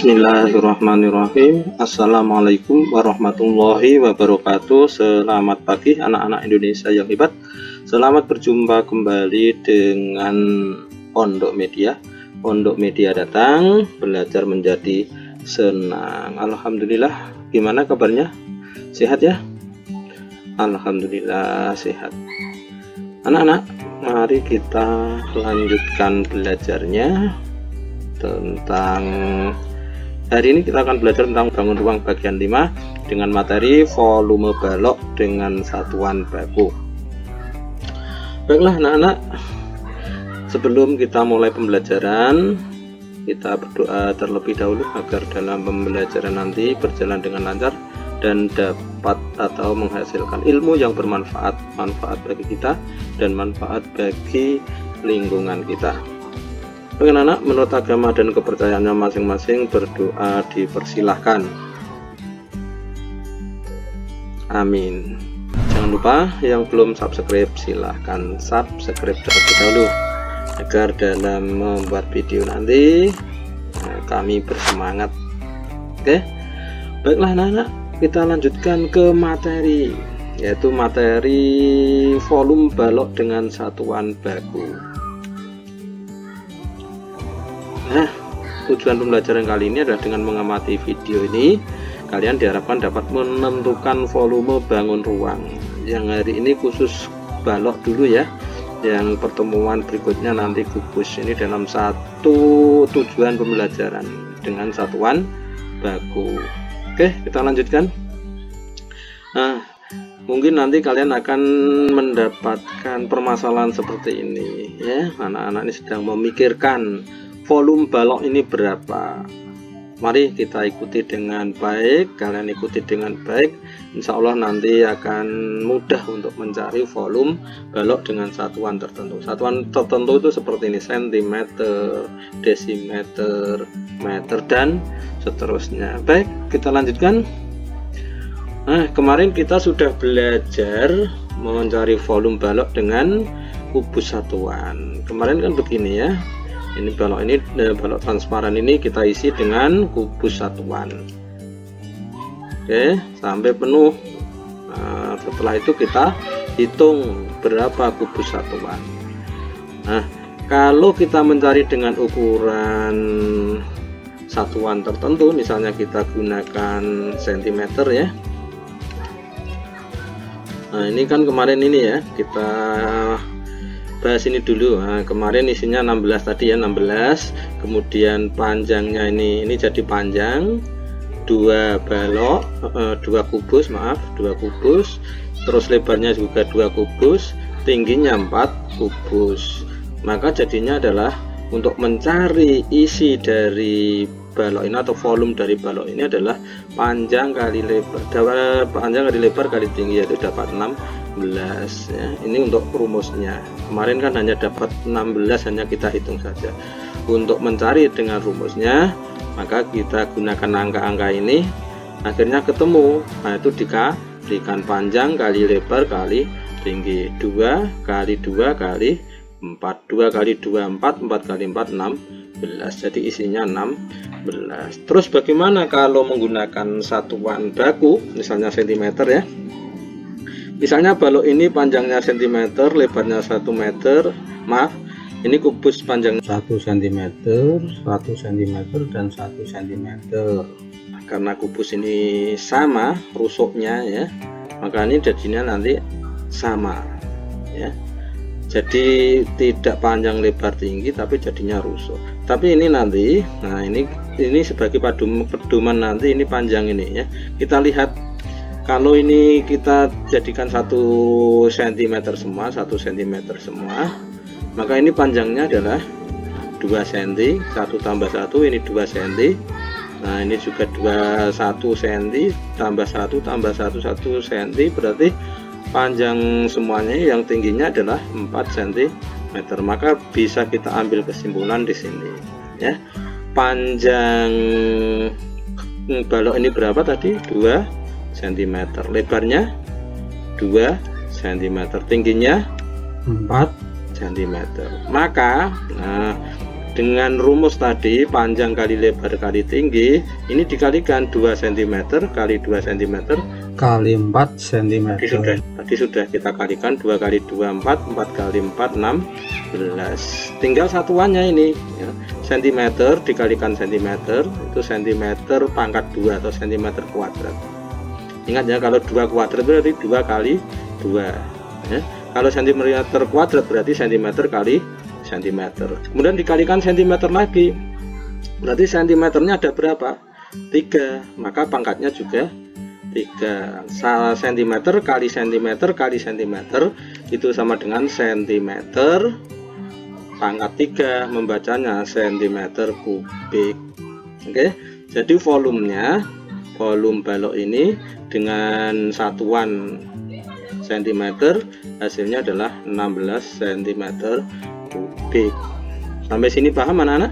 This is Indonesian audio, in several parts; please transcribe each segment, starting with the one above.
Bismillahirrahmanirrahim. Assalamualaikum warahmatullahi wabarakatuh. Selamat pagi anak-anak Indonesia yang hebat. Selamat berjumpa kembali dengan Pondok Media. Pondok Media datang, belajar menjadi senang. Alhamdulillah. Gimana kabarnya? Sehat ya? Alhamdulillah sehat. Anak-anak, mari kita lanjutkan belajarnya tentang hari ini. Kita akan belajar tentang bangun ruang bagian 5 dengan materi volume balok dengan satuan baku. Baiklah anak-anak, sebelum kita mulai pembelajaran, kita berdoa terlebih dahulu agar dalam pembelajaran nanti berjalan dengan lancar dan dapat atau menghasilkan ilmu yang bermanfaat, manfaat bagi kita dan manfaat bagi lingkungan kita. Bagi anak, menurut agama dan kepercayaannya masing-masing, berdoa dipersilahkan. Amin. Jangan lupa yang belum subscribe silahkan subscribe terlebih dahulu agar dalam membuat video nanti kami bersemangat. Oke, baiklah anak-anak, kita lanjutkan ke materi, yaitu materi volume balok dengan satuan baku. Nah, tujuan pembelajaran kali ini adalah dengan mengamati video ini, kalian diharapkan dapat menentukan volume bangun ruang. Yang hari ini khusus balok dulu ya. Yang pertemuan berikutnya nanti kubus. Ini dalam satu tujuan pembelajaran dengan satuan baku. Oke, kita lanjutkan. Nah, mungkin nanti kalian akan mendapatkan permasalahan seperti ini ya. Anak-anak ini sedang memikirkan volume balok ini berapa. Mari kita ikuti dengan baik. Kalian ikuti dengan baik, insya Allah nanti akan mudah untuk mencari volume balok dengan satuan tertentu. Satuan tertentu itu seperti ini: sentimeter, desimeter, meter, dan seterusnya. Baik, kita lanjutkan. Nah, kemarin kita sudah belajar mencari volume balok dengan kubus satuan. Kemarin kan begini ya. Ini balok ini, balok transparan ini kita isi dengan kubus satuan. Oke, sampai penuh. Nah, setelah itu kita hitung berapa kubus satuan. Nah, kalau kita mencari dengan ukuran satuan tertentu, misalnya kita gunakan sentimeter ya. Nah, ini kan kemarin ini ya, kita bahas ini dulu. Nah, kemarin isinya 16 tadi ya, 16. Kemudian panjangnya ini jadi panjang 2 balok, 2 kubus, maaf, 2 kubus. Terus lebarnya juga 2 kubus, tingginya 4 kubus. Maka jadinya adalah untuk mencari isi dari balok ini atau volume dari balok ini adalah panjang kali lebar, panjang kali lebar kali tinggi, yaitu dapat 16 ya. Ini untuk rumusnya. Kemarin kan hanya dapat 16, hanya kita hitung saja. Untuk mencari dengan rumusnya, maka kita gunakan angka-angka ini, akhirnya ketemu. Nah, itu dikalikan panjang kali lebar kali tinggi. 2 kali 2 kali 4, 2 kali 2 4, 4 kali 4 16. Jadi isinya 16. Terus bagaimana kalau menggunakan satuan baku, misalnya sentimeter ya. Misalnya balok ini panjangnya sentimeter, lebarnya 1 meter. Maaf, ini kubus panjang 1 cm, 1 cm, dan 1 cm. Nah, karena kubus ini sama rusuknya ya, maka ini jadinya nanti sama ya. Jadi tidak panjang lebar tinggi, tapi jadinya rusuk. Tapi ini nanti, nah ini sebagai pedoman nanti, ini panjang ini ya. Kita lihat, kalau ini kita jadikan 1 cm semua, 1 cm semua, maka ini panjangnya adalah 2 cm, 1 tambah 1, ini 2 cm. Nah, ini juga 1 cm tambah 1 tambah 1 cm, berarti panjang semuanya yang tingginya adalah 4 cm. Maka bisa kita ambil kesimpulan di sini ya. Panjang balok ini berapa tadi? 2 cm, lebarnya 2 cm, tingginya 4 cm. Maka dengan rumus tadi panjang kali lebar kali tinggi, ini dikalikan 2 cm kali 2 cm kali 4 cm. Tadi sudah kita kalikan 2 kali 2 4, 4 kali 4 16. Tinggal satuannya ini ya. Cm dikalikan cm itu cm pangkat 2 atau cm kuadrat. Ingat ya, kalau 2 kuadrat berarti 2 kali 2 ya. Kalau cm kuadrat berarti cm kali cm. Kemudian dikalikan cm lagi, berarti cm-nya ada berapa? 3, maka pangkatnya juga 3. Cm kali cm kali cm itu sama dengan cm pangkat 3, membacanya cm kubik. Oke, jadi volumenya, volume balok ini dengan satuan cm hasilnya adalah 16 cm kubik. Sampai sini paham anak-anak?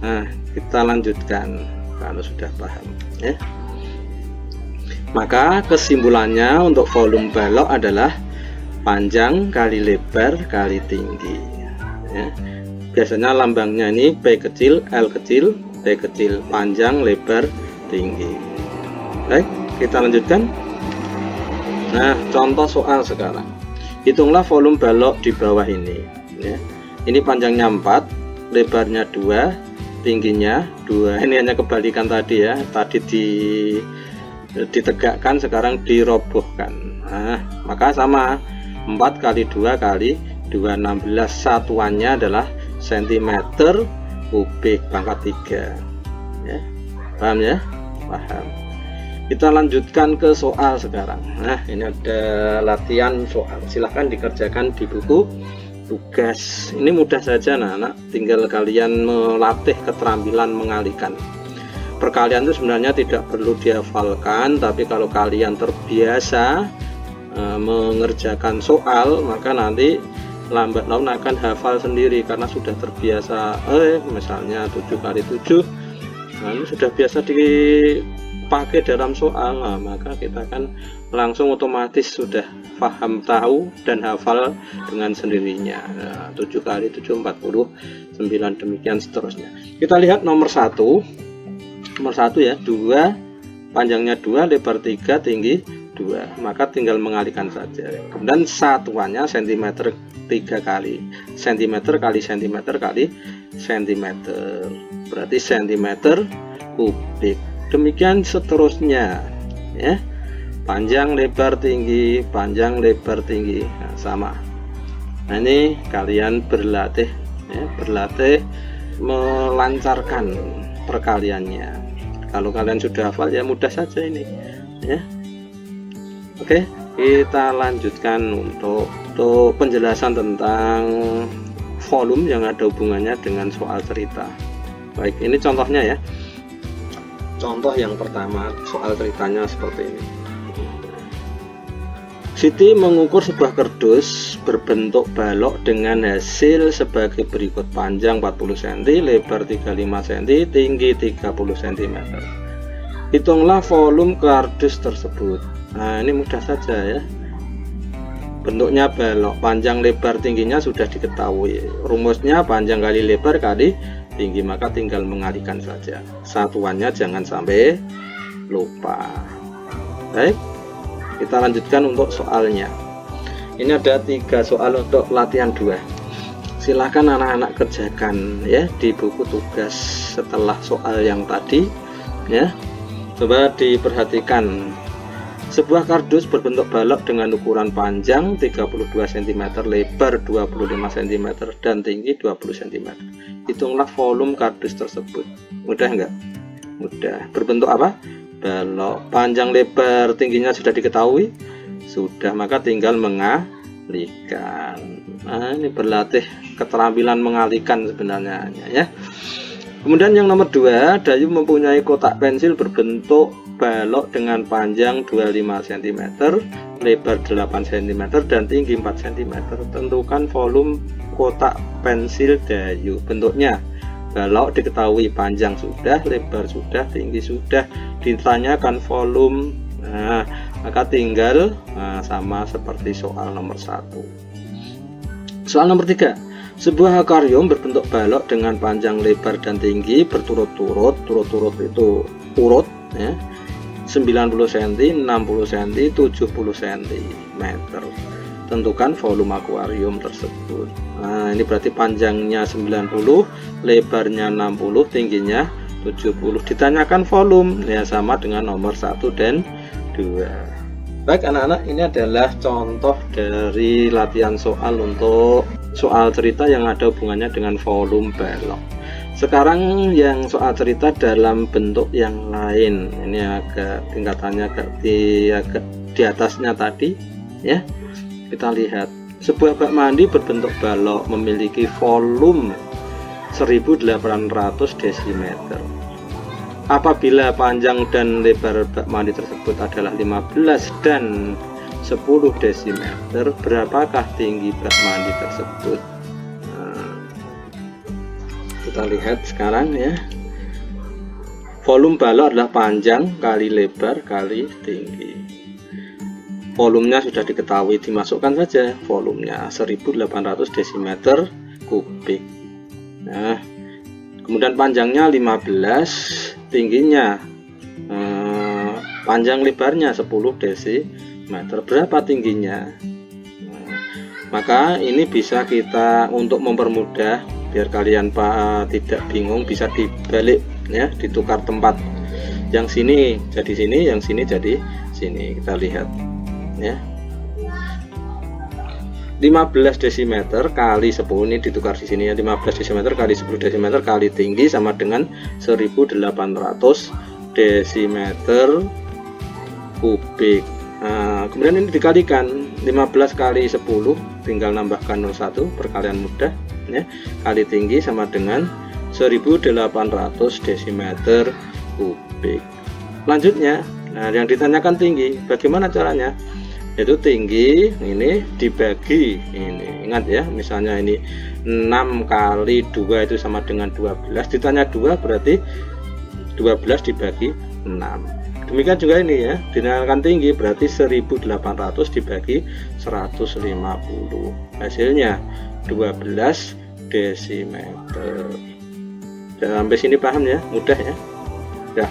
Nah, kita lanjutkan kalau sudah paham ya. Maka kesimpulannya untuk volume balok adalah panjang kali lebar kali tinggi ya. Biasanya lambangnya ini P kecil, L kecil, T kecil, panjang, lebar, tinggi. Baik, kita lanjutkan. Nah, contoh soal sekarang. Hitunglah volume balok di bawah ini ya. Ini panjangnya 4, lebarnya 2, tingginya 2. Ini hanya kebalikan tadi ya. Tadi ditegakkan, sekarang dirobohkan. Nah, maka sama 4 kali 2 kali 2 16. Satuannya adalah cm kubik pangkat 3 ya. Paham ya? Paham. Kita lanjutkan ke soal sekarang. Nah, ini ada latihan soal, silahkan dikerjakan di buku tugas. Ini mudah saja anak-anak, tinggal kalian melatih keterampilan mengalihkan. Perkalian itu sebenarnya tidak perlu dihafalkan, tapi kalau kalian terbiasa mengerjakan soal, maka nanti lambat laun akan hafal sendiri karena sudah terbiasa. Misalnya 7 kali 7, nah ini sudah biasa dipakai dalam soal, nah, maka kita kan langsung otomatis sudah paham, tahu, dan hafal dengan sendirinya. Nah, 7 kali 7 49, demikian seterusnya. Kita lihat nomor 1 ya, 2, panjangnya 2, lebar 3, tinggi 2, maka tinggal mengalihkan saja. Kemudian satuannya cm 3 kali cm kali cm kali cm, berarti cm kubik. Demikian seterusnya ya. Panjang lebar tinggi, panjang lebar tinggi, nah, sama. Nah, ini kalian berlatih ya, berlatih melancarkan perkaliannya. Kalau kalian sudah hafal ya mudah saja ini ya. Oke, kita lanjutkan untuk penjelasan tentang volume yang ada hubungannya dengan soal cerita. Baik, ini contohnya ya. Contoh yang pertama, soal ceritanya seperti ini. Siti mengukur sebuah kardus berbentuk balok dengan hasil sebagai berikut: panjang 40 cm, lebar 35 cm, tinggi 30 cm. Hitunglah volume kardus tersebut. Nah, ini mudah saja ya. Bentuknya balok, panjang lebar tingginya sudah diketahui. Rumusnya panjang kali lebar kali tinggi, maka tinggal mengalihkan saja. Satuannya jangan sampai lupa. Baik, kita lanjutkan untuk soalnya. Ini ada 3 soal untuk latihan 2. Silahkan anak-anak kerjakan ya di buku tugas setelah soal yang tadi ya. Coba diperhatikan. Sebuah kardus berbentuk balok dengan ukuran panjang 32 cm, lebar 25 cm, dan tinggi 20 cm. Hitunglah volume kardus tersebut. Mudah enggak? Mudah. Berbentuk apa? Balok. Panjang lebar tingginya sudah diketahui? Sudah, maka tinggal mengalihkan. Nah, ini berlatih keterampilan mengalihkan sebenarnya ya. Kemudian yang nomor 2, Dayu mempunyai kotak pensil berbentuk balok dengan panjang 25 cm, lebar 8 cm, dan tinggi 4 cm. Tentukan volume kotak pensil Dayu. Bentuknya balok diketahui, panjang sudah, lebar sudah, tinggi sudah. Ditanyakan volume, nah, maka tinggal sama seperti soal nomor 1. Soal nomor 3. Sebuah akuarium berbentuk balok dengan panjang, lebar, dan tinggi berturut-turut itu urut ya, 90 cm, 60 cm, 70 cm. Tentukan volume akuarium tersebut. Nah, ini berarti panjangnya 90, lebarnya 60, tingginya 70. Ditanyakan volume, ya sama dengan nomor 1 dan 2. Baik anak-anak, ini adalah contoh dari latihan soal untuk soal cerita yang ada hubungannya dengan volume balok. Sekarang yang soal cerita dalam bentuk yang lain. Ini agak tingkatannya agak di atasnya tadi ya. Kita lihat, sebuah bak mandi berbentuk balok memiliki volume 1800 desimeter. Apabila panjang dan lebar bak mandi tersebut adalah 15 dan 10 desimeter, berapakah tinggi bak mandi tersebut? Kita lihat sekarang ya. Volume balok adalah panjang kali lebar kali tinggi. Volumenya sudah diketahui, dimasukkan saja volumenya 1800 desimeter kubik. Nah, kemudian panjangnya 15, tingginya panjang lebarnya 10 desimeter. Berapa tingginya? Maka ini bisa kita untuk mempermudah biar kalian tidak bingung, bisa dibalik ya, ditukar tempat. Yang sini jadi sini, yang sini jadi sini. Kita lihat ya. 15 desimeter kali 10 ini ditukar di sini ya. 15 desimeter kali 10 desimeter kali tinggi sama dengan 1800 desimeter kubik. Nah, kemudian ini dikalikan 15 kali 10, tinggal nambahkan 01, perkalian mudah ya, kali tinggi sama dengan 1800 desimeter kubik. Lanjutnya, nah yang ditanyakan tinggi, bagaimana caranya? Yaitu tinggi ini dibagi ini, ingat ya, misalnya ini 6 kali 2 itu sama dengan 12, ditanya 2 berarti 12 dibagi 6. Demikian juga ini ya, ditanyakan tinggi berarti 1800 dibagi 150, hasilnya 12 desimeter. Sampai sini paham ya, mudah ya. Ya,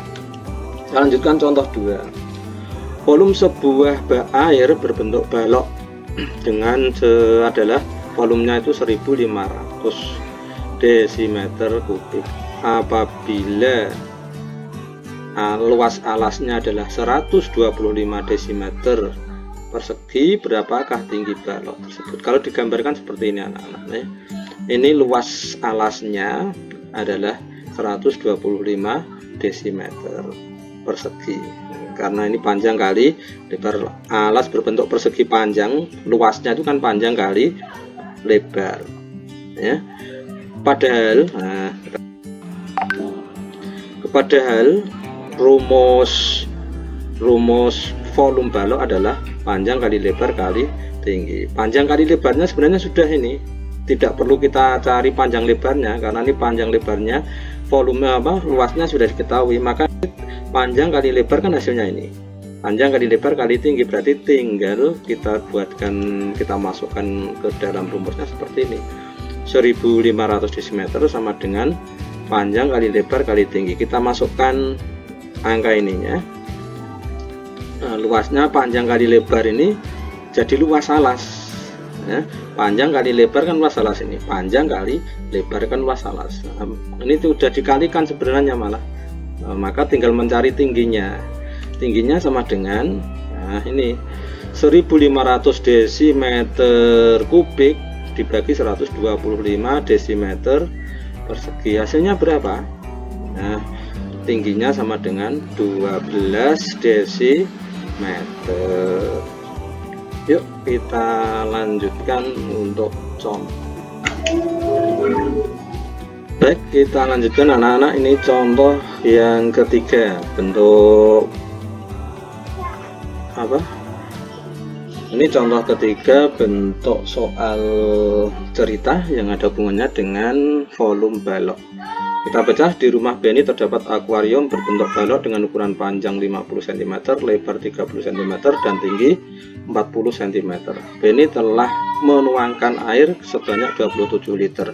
kita lanjutkan contoh 2. Volume sebuah bak air berbentuk balok dengan adalah volumenya itu 1500 desimeter kubik. Apabila luas alasnya adalah 125 desimeter persegi, berapakah tinggi balok tersebut? Kalau digambarkan seperti ini anak-anak ya. Ini luas alasnya adalah 125 desimeter persegi. Karena ini panjang kali lebar, alas berbentuk persegi panjang, luasnya itu kan panjang kali lebar ya. Padahal rumus volume balok adalah panjang kali lebar kali tinggi. Panjang kali lebarnya sebenarnya sudah ini, tidak perlu kita cari panjang lebarnya karena ini panjang lebarnya, volume luasnya sudah diketahui, maka panjang kali lebar kan hasilnya ini, panjang kali lebar kali tinggi, berarti tinggal kita masukkan ke dalam rumusnya seperti ini. 1500 desimeter sama dengan panjang kali lebar kali tinggi. Kita masukkan angka ininya. Nah, luasnya panjang kali lebar ini jadi luas alas ya. Panjang kali lebar kan luas alas ini, panjang kali lebar kan luas alas. Nah, ini sudah dikalikan sebenarnya malah. Maka tinggal mencari tingginya. Tingginya sama dengan ini 1500 desimeter kubik dibagi 125 desimeter persegi, hasilnya berapa? Nah, tingginya sama dengan 12 desimeter. Yuk kita lanjutkan untuk contoh. Baik, kita lanjutkan anak-anak, ini contoh yang ketiga, bentuk apa? Ini contoh ketiga bentuk soal cerita yang ada hubungannya dengan volume balok. Kita baca, di rumah Beni terdapat akuarium berbentuk balok dengan ukuran panjang 50 cm, lebar 30 cm, dan tinggi 40 cm. Beni telah menuangkan air sebanyak 27 liter.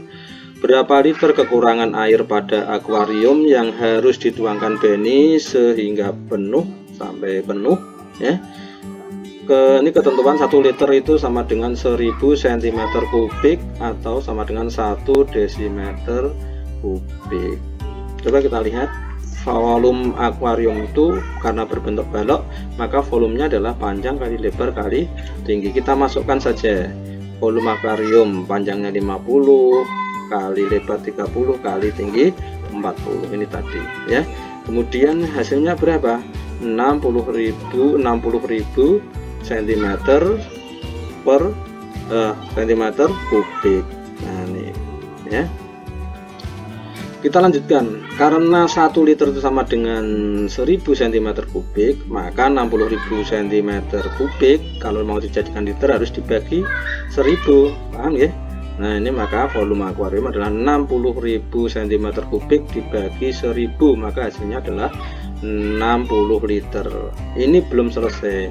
Berapa liter kekurangan air pada akuarium yang harus dituangkan Beni sehingga penuh sampai penuh ya? Ini ketentuan 1 liter itu sama dengan 1000 cm3 atau sama dengan 1 desimeter kubik. Coba kita lihat volume akuarium itu karena berbentuk balok, maka volumenya adalah panjang kali lebar kali tinggi. Kita masukkan saja volume akuarium panjangnya 50 kali lebar 30 kali tinggi 40 ini tadi ya. Kemudian hasilnya berapa? 60.000 cm kubik. Nah ini ya. Kita lanjutkan, karena 1 liter itu sama dengan 1000 cm3, maka 60.000 cm3 kalau mau dijadikan liter harus dibagi 1000, paham ya? Nah ini maka volume akuarium adalah 60.000 cm3 dibagi 1000, maka hasilnya adalah 60 liter. Ini belum selesai,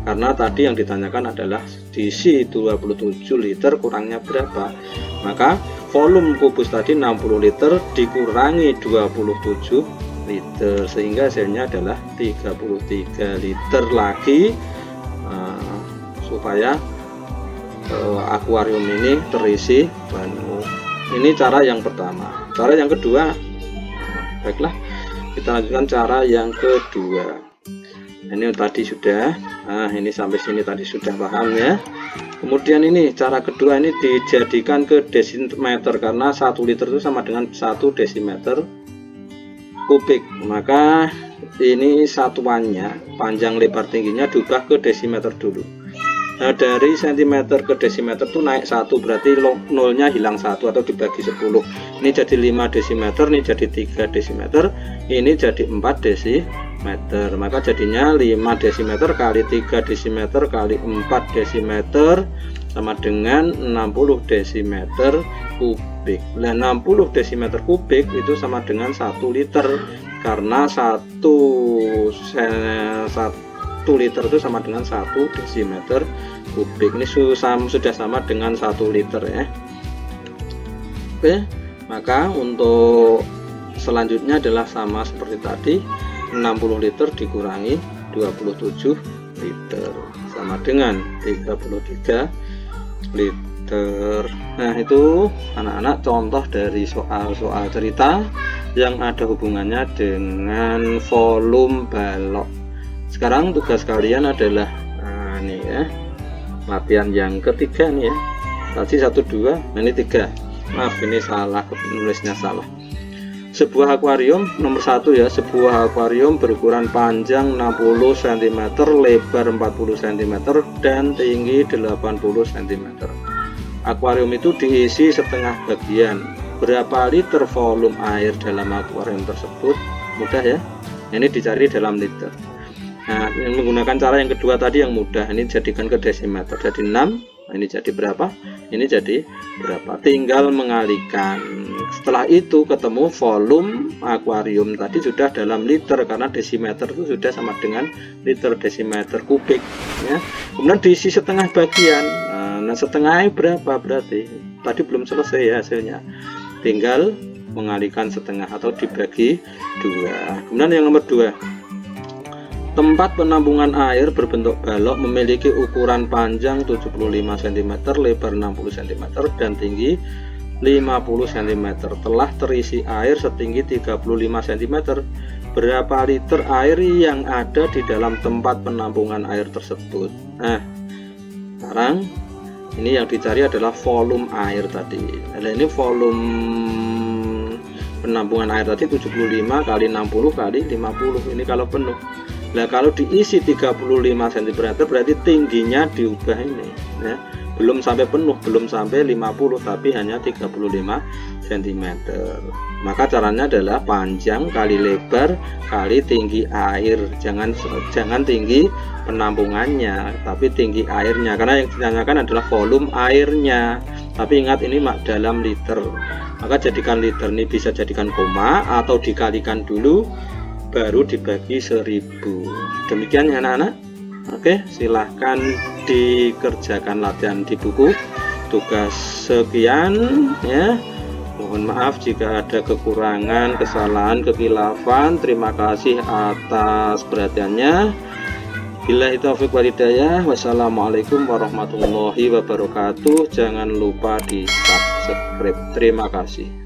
karena tadi yang ditanyakan adalah diisi 27 liter kurangnya berapa. Maka volume kubus tadi 60 liter dikurangi 27 liter sehingga hasilnya adalah 33 liter lagi, supaya akuarium ini terisi penuh. Ini cara yang pertama. Cara yang kedua, baiklah kita lanjutkan cara yang kedua. Ini tadi sudah, nah ini sampai sini tadi sudah paham ya. Kemudian ini cara kedua, ini dijadikan ke desimeter, karena 1 liter itu sama dengan 1 desimeter kubik. Maka ini satuannya panjang lebar tingginya diubah ke desimeter dulu. Nah dari cm ke desimeter itu naik 1, berarti nolnya hilang 1 atau dibagi 10. Ini jadi 5 desimeter, ini jadi 3 desimeter, ini jadi 4 desimeter. Maka jadinya 5 desimeter kali 3 desimeter kali 4 desimeter sama dengan 60 desimeter kubik. Nah 60 desimeter kubik itu sama dengan 1 liter, karena 1 liter itu sama dengan 1 desimeter kubik. Ini sudah sama dengan 1 liter ya. Oke, maka untuk selanjutnya adalah sama seperti tadi, 60 liter dikurangi 27 liter sama dengan 33 liter. Nah itu anak-anak contoh dari soal-soal cerita yang ada hubungannya dengan volume balok. Sekarang tugas kalian adalah nih ya, latihan yang ketiga nih ya. Tadi 1, 2, nah ini 3. Maaf ini salah, nulisnya salah. Sebuah akuarium nomor 1 ya, sebuah akuarium berukuran panjang 60 cm, lebar 40 cm, dan tinggi 80 cm. Akuarium itu diisi setengah bagian. Berapa liter volume air dalam akuarium tersebut? Mudah ya, ini dicari dalam liter. Nah, menggunakan cara yang kedua tadi yang mudah, ini jadikan ke desimeter, jadi 6. Ini jadi berapa? Ini jadi berapa? Tinggal mengalikan. Setelah itu ketemu volume akuarium tadi sudah dalam liter, karena desimeter itu sudah sama dengan liter desimeter kubik ya. Kemudian diisi setengah bagian. Nah setengahnya berapa? Berarti tadi belum selesai ya hasilnya. Tinggal mengalikan setengah atau dibagi 2. Kemudian yang nomor 2, tempat penampungan air berbentuk balok memiliki ukuran panjang 75 cm, lebar 60 cm, dan tinggi 50 cm. Telah terisi air setinggi 35 cm. Berapa liter air yang ada di dalam tempat penampungan air tersebut? Nah, sekarang ini yang dicari adalah volume air tadi. Nah, ini volume penampungan air tadi 75 kali 60 kali 50. Ini kalau penuh. Nah kalau diisi 35 cm berarti tingginya diubah ini ya. Belum sampai penuh, belum sampai 50, tapi hanya 35 cm. Maka caranya adalah panjang kali lebar kali tinggi air. Jangan tinggi penampungannya, tapi tinggi airnya, karena yang ditanyakan adalah volume airnya. Tapi ingat ini dalam liter. maka jadikan liter ini bisa jadikan koma atau dikalikan dulu baru dibagi 1000. Demikian ya anak-anak. Oke, silahkan dikerjakan latihan di buku. Tugas sekian ya. Mohon maaf jika ada kekurangan, kesalahan, kekilafan. Terima kasih atas perhatiannya. Billahi taufiq wal hidayah. Wassalamualaikum warahmatullahi wabarakatuh. Jangan lupa di subscribe. Terima kasih.